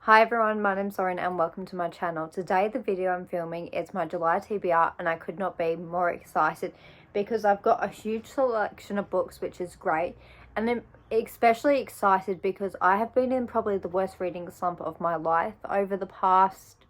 Hi everyone, my name's Lauren and welcome to my channel. Today the video I'm filming is my July TBR and I could not be more excited because I've got a huge selection of books, which is great, and I'm especially excited because I have been in probably the worst reading slump of my life over the past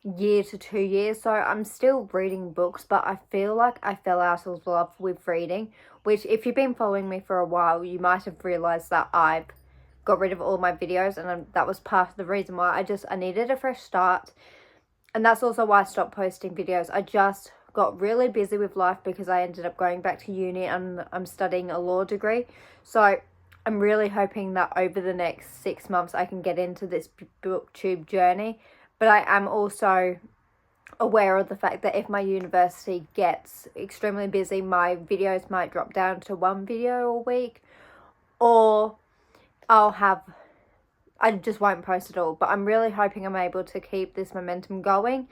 year to 2 years. So I'm still reading books, but I feel like I fell out of love with reading, which if you've been following me for a while you might have realized that I've got rid of all my videos, and that was part of the reason why I needed a fresh start. And that's also why I stopped posting videos. I just got really busy with life because I ended up going back to uni and I'm studying a law degree. So I'm really hoping that over the next 6 months I can get into this booktube journey. But I am also aware of the fact that if my university gets extremely busy, my videos might drop down to one video a week, or I just won't post at all. But I'm really hoping I'm able to keep this momentum going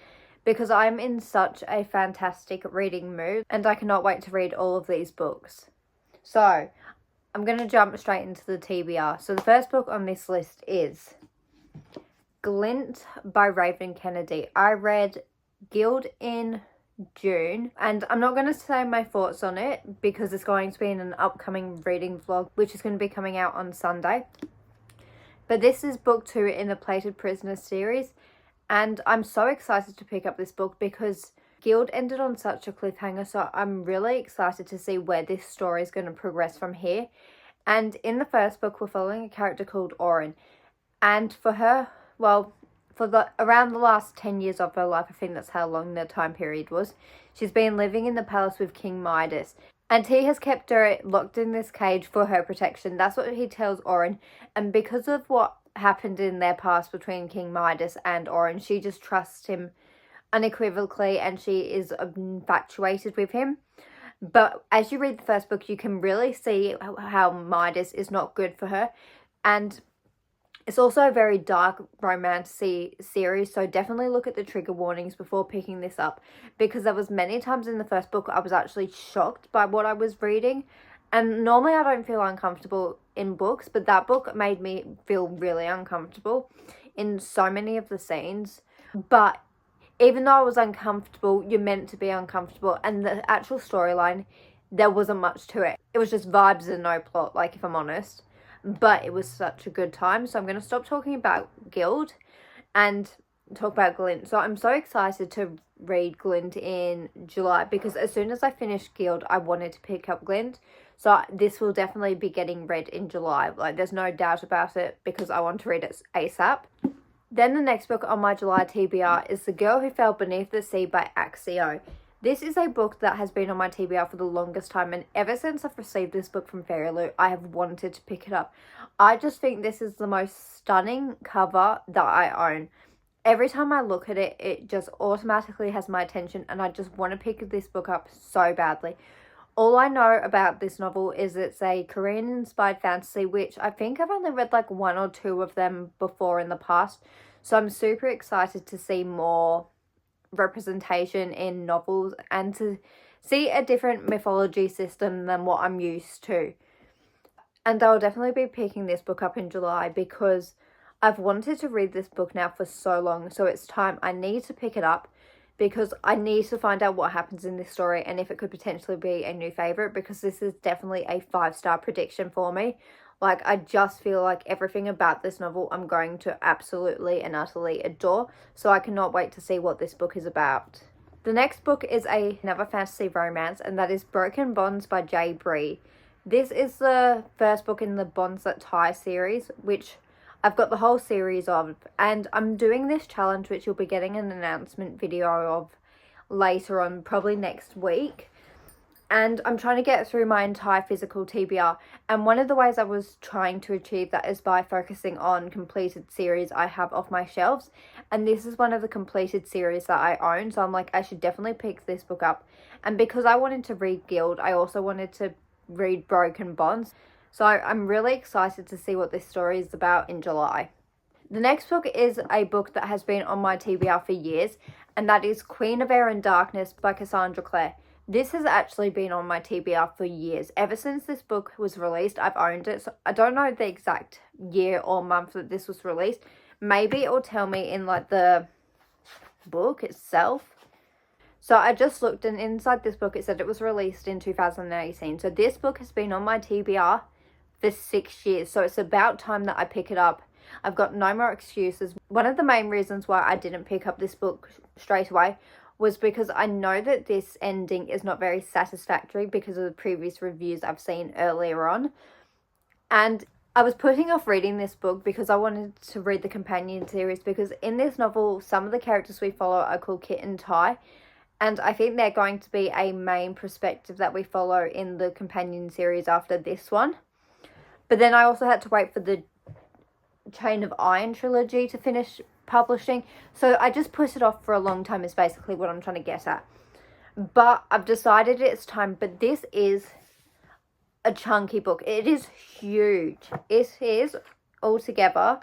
because I'm in such a fantastic reading mood and I cannot wait to read all of these books. So I'm going to jump straight into the TBR. So the first book on this list is Glint by Raven Kennedy. I read Guild in June, and I'm not going to say my thoughts on it because it's going to be in an upcoming reading vlog which is going to be coming out on Sunday. But this is book 2 in the Plated Prisoner series, and I'm so excited to pick up this book because Guild ended on such a cliffhanger, so I'm really excited to see where this story is going to progress from here. And in the first book we're following a character called Oren, and for her, well, for around the last 10 years of her life, I think that's how long the time period was, she's been living in the palace with King Midas. And he has kept her locked in this cage for her protection. That's what he tells Oren. And because of what happened in their past between King Midas and Oren, she just trusts him unequivocally and she is infatuated with him. But as you read the first book, you can really see how Midas is not good for her. And it's also a very dark romance series, so definitely look at the trigger warnings before picking this up, because there was many times in the first book I was actually shocked by what I was reading. And normally I don't feel uncomfortable in books, but that book made me feel really uncomfortable in so many of the scenes. But even though I was uncomfortable, you're meant to be uncomfortable, and the actual storyline, there wasn't much to it. It was just vibes and no plot, like, if I'm honest. But it was such a good time, so I'm going to stop talking about Guild and talk about Glint. So I'm so excited to read Glint in July because as soon as I finished Guild, I wanted to pick up Glint. So this will definitely be getting read in July. Like, there's no doubt about it because I want to read it ASAP. Then the next book on my July TBR is The Girl Who Fell Beneath the Sea by Axio. This is a book that has been on my TBR for the longest time, and ever since I've received this book from Fairy Loot, I have wanted to pick it up. I just think this is the most stunning cover that I own. Every time I look at it, it just automatically has my attention, and I just want to pick this book up so badly. All I know about this novel is it's a Korean-inspired fantasy, which I think I've only read like 1 or 2 of them before in the past. So I'm super excited to see more representation in novels and to see a different mythology system than what I'm used to. And I'll definitely be picking this book up in July because I've wanted to read this book now for so long, so it's time. I need to pick it up because I need to find out what happens in this story and if it could potentially be a new favourite, because this is definitely a 5-star prediction for me. Like, I just feel like everything about this novel I'm going to absolutely and utterly adore, so I cannot wait to see what this book is about. The next book is another fantasy romance, and that is Broken Bonds by J. Bree. This is the first book in the Bonds That Tie series, which I've got the whole series of, and I'm doing this challenge which you'll be getting an announcement video of later on, probably next week. And I'm trying to get through my entire physical TBR. And one of the ways I was trying to achieve that is by focusing on completed series I have off my shelves. And this is one of the completed series that I own. So I'm like, I should definitely pick this book up. And because I wanted to read Guild, I also wanted to read Broken Bonds. So I'm really excited to see what this story is about in July. The next book is a book that has been on my TBR for years. And that is Queen of Air and Darkness by Cassandra Clare. This has actually been on my TBR for years. Ever since this book was released, I've owned it. So I don't know the exact year or month that this was released, Maybe it will tell me in like the book itself. So I just looked, and inside this book it said it was released in 2018. So this book has been on my TBR for 6 years. So it's about time that I pick it up. I've got no more excuses. One of the main reasons why I didn't pick up this book straight away was because I know that this ending is not very satisfactory because of the previous reviews I've seen earlier on. And I was putting off reading this book because I wanted to read the companion series, because in this novel, some of the characters we follow are called Kit and Ty. And I think they're going to be a main perspective that we follow in the companion series after this one. But then I also had to wait for the Chain of Iron trilogy to finish publishing. So I just put it off for a long time is basically what I'm trying to get at. But I've decided it's time. But this is a chunky book. It is huge. It is altogether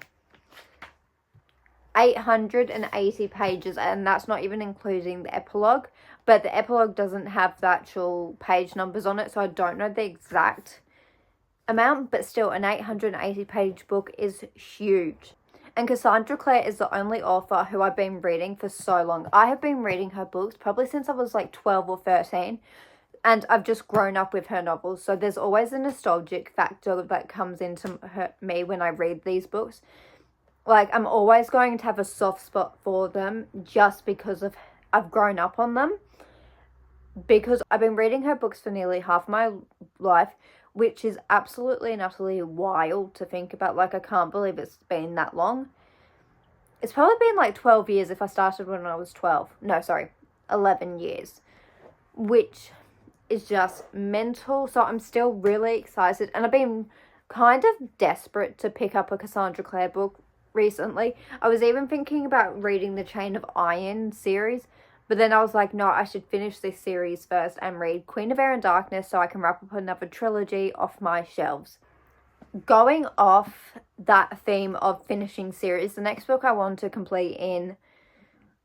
880 pages, and that's not even including the epilogue. But the epilogue doesn't have the actual page numbers on it, so I don't know the exact amount, but still an 880 page book is huge. And Cassandra Clare is the only author who I've been reading for so long. I have been reading her books probably since I was like 12 or 13, and I've just grown up with her novels. So there's always a nostalgic factor that comes into me when I read these books. Like, I'm always going to have a soft spot for them just because of I've grown up on them. Because I've been reading her books for nearly half my life, which is absolutely and utterly wild to think about. Like, I can't believe it's been that long. It's probably been like 12 years if I started when I was 12. No, sorry, 11 years. Which is just mental. So I'm still really excited. And I've been kind of desperate to pick up a Cassandra Clare book recently. I was even thinking about reading the Chain of Iron series. But then I was like, no, I should finish this series first and read Queen of Air and Darkness so I can wrap up another trilogy off my shelves. Going off that theme of finishing series, the next book I want to complete in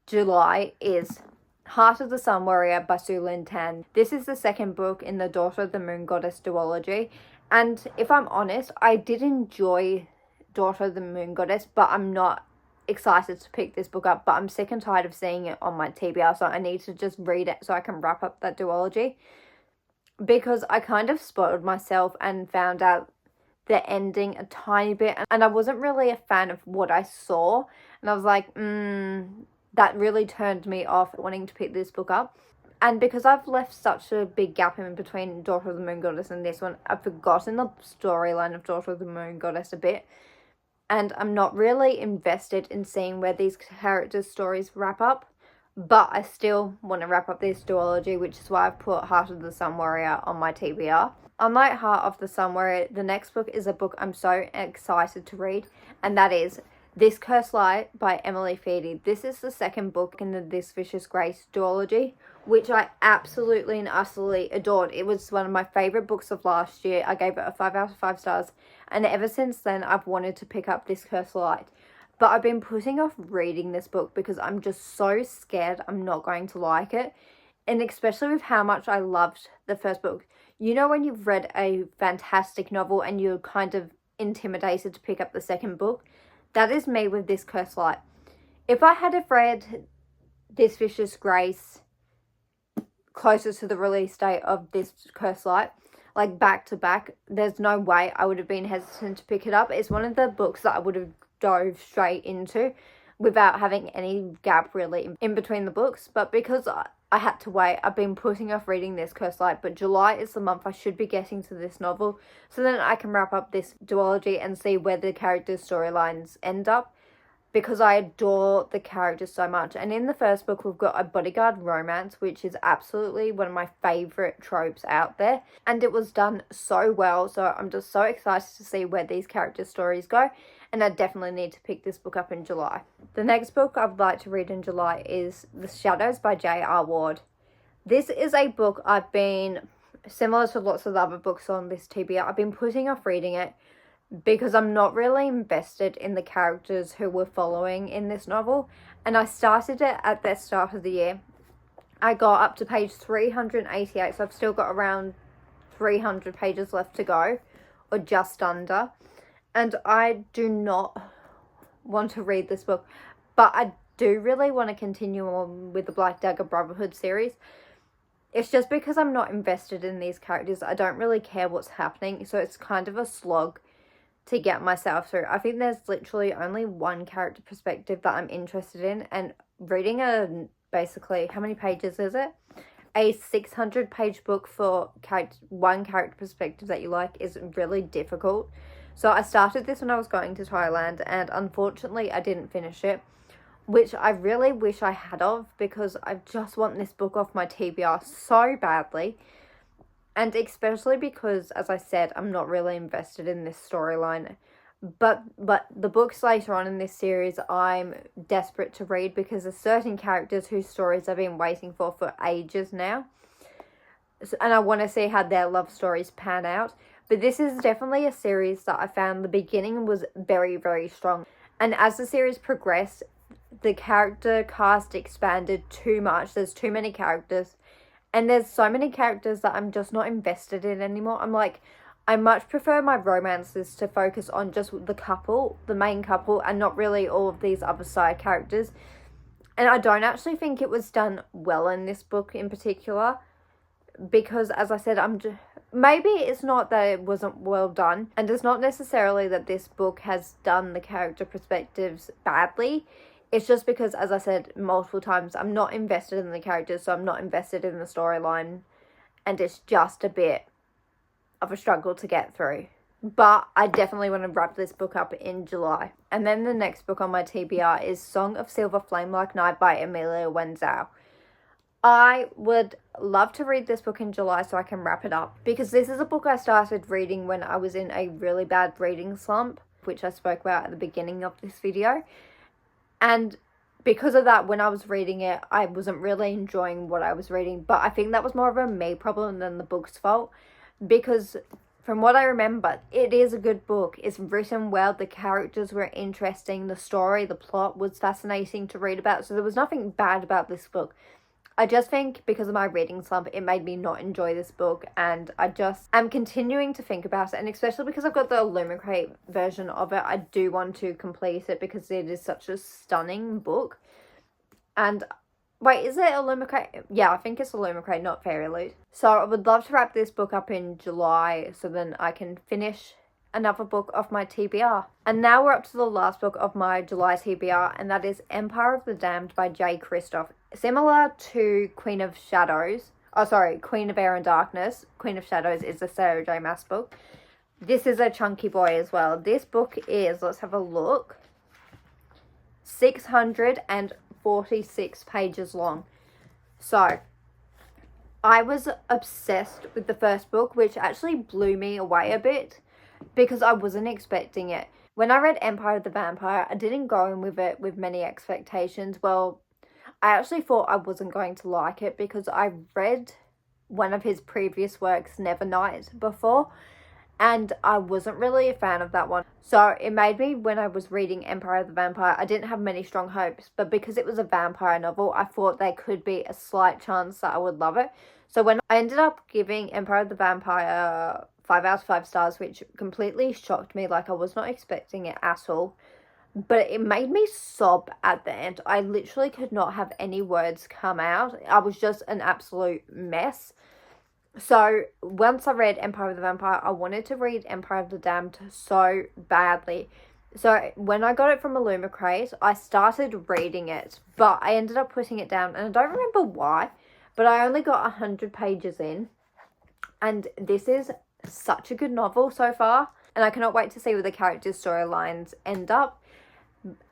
July is Heart of the Sun Warrior by Su Lin Tan. This is the second book in the Daughter of the Moon Goddess duology. And if I'm honest, I did enjoy Daughter of the Moon Goddess, but I'm not excited to pick this book up. But I'm sick and tired of seeing it on my TBR, so I need to just read it so I can wrap up that duology, because I kind of spoiled myself and found out the ending a tiny bit, and I wasn't really a fan of what I saw, and I was like, that really turned me off wanting to pick this book up. And because I've left such a big gap in between Daughter of the Moon Goddess and this one, I've forgotten the storyline of Daughter of the Moon Goddess a bit. And I'm not really invested in seeing where these characters' stories wrap up. But I still want to wrap up this duology, which is why I've put Heart of the Sun Warrior on my TBR. Unlike Heart of the Sun Warrior, the next book is a book I'm so excited to read. And that is This Cursed Light by Emily Feedy. This is the second book in the This Vicious Grace duology, which I absolutely and utterly adored. It was one of my favourite books of last year. I gave it a 5 out of 5 stars. And ever since then, I've wanted to pick up This Cursed Light. But I've been putting off reading this book because I'm just so scared I'm not going to like it. And especially with how much I loved the first book. You know when you've read a fantastic novel and you're kind of intimidated to pick up the second book? That is me with This Cursed Light. If I had have read This Vicious Grace closer to the release date of This Cursed Light, like back to back, there's no way I would have been hesitant to pick it up. It's one of the books that I would have dove straight into without having any gap really in between the books. But because I had to wait, I've been putting off reading This Cursed Light. But July is the month I should be getting to this novel, so then I can wrap up this duology and see where the characters' storylines end up, because I adore the characters so much. And in the first book, we've got a bodyguard romance, which is absolutely one of my favourite tropes out there. And it was done so well, so I'm just so excited to see where these characters' stories go. And I definitely need to pick this book up in July. The next book I would like to read in July is The Shadows by J.R. Ward. This is a book I've been, similar to lots of the other books on this TBR, I've been putting off reading it because I'm not really invested in the characters who we're following in this novel. And I started it at the start of the year. I got up to page 388, so I've still got around 300 pages left to go, or just under. And I do not want to read this book, but I do really want to continue on with the Black Dagger Brotherhood series. It's just because I'm not invested in these characters. I don't really care what's happening, so it's kind of a slog to get myself through. I think there's literally only one character perspective that I'm interested in, and reading basically, how many pages is it? A 600-page book for one character perspective that you like is really difficult. So I started this when I was going to Thailand, and unfortunately I didn't finish it, which I really wish I had of, because I just want this book off my TBR so badly. And especially because, as I said, I'm not really invested in this storyline. But the books later on in this series, I'm desperate to read, because there's certain characters whose stories I've been waiting for ages now. And I want to see how their love stories pan out. But this is definitely a series that I found the beginning was very, very strong. And as the series progressed, the character cast expanded too much. There's too many characters. And there's so many characters that I'm just not invested in anymore. I'm like, I much prefer my romances to focus on just the couple, the main couple, and not really all of these other side characters. And I don't actually think it was done well in this book in particular, because, as I said, maybe it's not that it wasn't well done, and it's not necessarily that this book has done the character perspectives badly. It's just because, as I said multiple times, I'm not invested in the characters, so I'm not invested in the storyline, and it's just a bit of a struggle to get through. But I definitely want to wrap this book up in July. And then the next book on my TBR is Song of Silver Flame Like Night by Amelia Wenzel. I would love to read this book in July so I can wrap it up, because this is a book I started reading when I was in a really bad reading slump, which I spoke about at the beginning of this video. And because of that, when I was reading it, I wasn't really enjoying what I was reading. But I think that was more of a me problem than the book's fault, because from what I remember, it is a good book. It's written well. The characters were interesting. The story, the plot was fascinating to read about. So there was nothing bad about this book. I just think because of my reading slump, it made me not enjoy this book, and I just am continuing to think about it, and especially because I've got the Illumicrate version of it, I do want to complete it because it is such a stunning book. And wait, is it Illumicrate? Yeah, I think it's Illumicrate, not Fairy Loot. So I would love to wrap this book up in July so then I can finish another book of my TBR. And now we're up to the last book of my July TBR, and that is Empire of the Damned by J. Kristoff. Similar to Queen of Air and Darkness, Queen of Shadows is a Sarah J. Maas book. This is a chunky boy as well. This book is, let's have a look, 646 pages long. So I was obsessed with the first book, which actually blew me away a bit, because I wasn't expecting it. When I read Empire of the Vampire, I didn't go in with it with many expectations. Well, I actually thought I wasn't going to like it because I read one of his previous works, Nevernight, before, and I wasn't really a fan of that one. So it made me, when I was reading Empire of the Vampire, I didn't have many strong hopes, but because it was a vampire novel, I thought there could be a slight chance that I would love it. So when I ended up giving Empire of the Vampire 5 out of 5 stars, which completely shocked me, like I was not expecting it at all. But it made me sob at the end. I literally could not have any words come out. I was just an absolute mess. So once I read Empire of the Vampire, I wanted to read Empire of the Damned so badly. So when I got it from Illumicrate, I started reading it, but I ended up putting it down, and I don't remember why, but I only got 100 pages in, and this is such a good novel so far, and I cannot wait to see where the characters' storylines end up,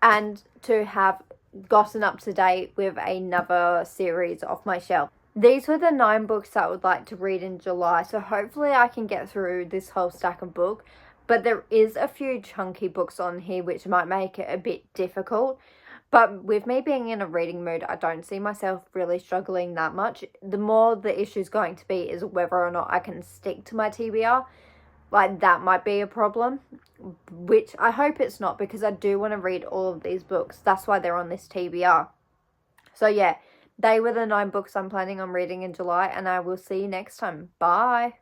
and to have gotten up to date with another series off my shelf. These were the 9 books that I would like to read in July, so hopefully I can get through this whole stack of books, but there is a few chunky books on here which might make it a bit difficult. But with me being in a reading mood, I don't see myself really struggling that much. The more the issue's going to be is whether or not I can stick to my TBR. Like, that might be a problem, which I hope it's not, because I do want to read all of these books. That's why they're on this TBR. So yeah, they were the 9 books I'm planning on reading in July, and I will see you next time. Bye!